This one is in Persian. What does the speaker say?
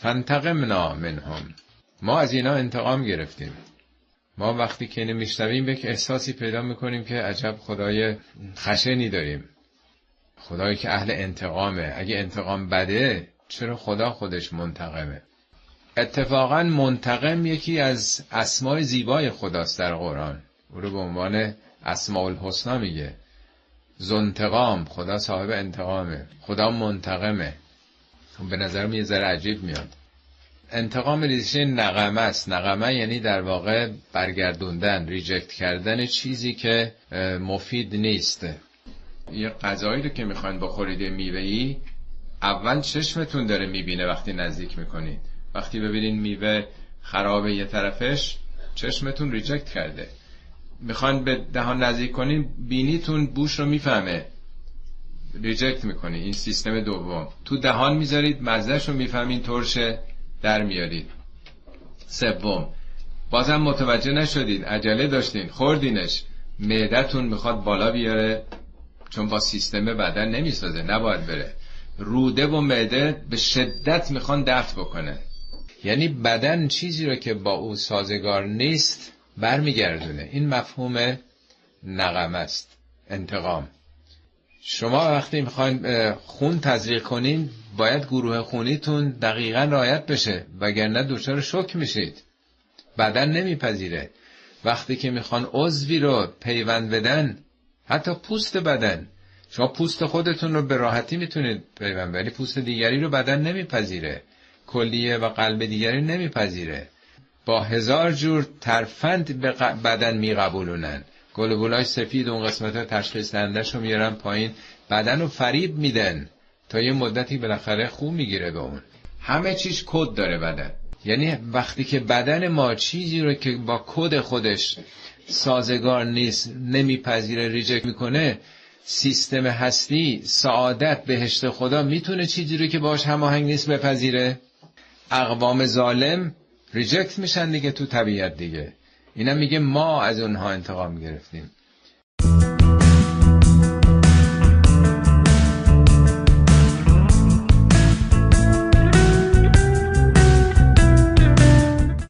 فانتقمنا منهم، ما از اینا انتقام گرفتیم. ما وقتی که اینو میشنویم یک احساسی پیدا میکنیم که عجب خدای خشنی داریم، خدایی که اهل انتقامه. اگه انتقام بده چرا خدا خودش منتقمه؟ اتفاقا منتقم یکی از اسمای زیبای خداست در قرآن، او رو به عنوان اسماء الحسنا میگه. ذوالانتقام، خدا صاحب انتقامه، خدا منتقمه. به نظرم یه ذره عجیب میاد. انتقام ریشه نقمه است. نقمه یعنی در واقع برگردوندن، ریجکت کردن چیزی که مفید نیست. یه غذایی رو که میخواین بخورید، میوه‌ای، اول چشمتون داره میبینه وقتی نزدیک میکنید. وقتی ببینین میوه خرابه یه طرفش، چشمتون ریجکت کرده. میخوان به دهان نزدیک کنین، بینیتون بوش رو میفهمه، ریجکت میکنی. این سیستم دوم. تو دهان میذارید، مزهش رو میفهمین، ترشه، در میارید. سوم، بازم متوجه نشدید، عجله داشتین، خوردینش، معدتون میخواد بالا بیاره، چون با سیستم بدن نمیسازه، نباید بره. روده و معده به شدت میخوان دفع بکنه. یعنی بدن چیزی رو که با او سازگار نیست برمیگردونه. این مفهوم نقمه است، انتقام. شما وقتی میخواین خون تزریق کنین، باید گروه خونیتون دقیقاً رعایت بشه، وگرنه دچار شوک میشید. بدن نمیپذیره. وقتی که میخوان عضوی رو پیوند بدن، حتی پوست بدن، شما پوست خودتون رو به راحتی میتونید پیوند بدن، ولی پوست دیگری رو بدن نمیپذیره، کلیه و قلب دیگری نمیپذیره. با 1000 جور ترفند به بدن میقبولونن. گلوبولای سفید اون قسمت تشخیص دهندش رو میارن پایین، بدن رو فریب میدن تا یه مدتی بالاخره خوب میگیره به اون. همه چیز کد داره بدن. یعنی وقتی که بدن ما چیزی رو که با کد خودش سازگار نیست، نمیپذیره، ریجکت میکنه، سیستم هستی، سعادت، بهشت خدا میتونه چیزی رو که باش هماهنگ نیست بپذیره؟ اقوام ظالم ریجکت میشن دیگه تو طبیعت دیگه. اینا میگه ما از اونها انتقام گرفتیم.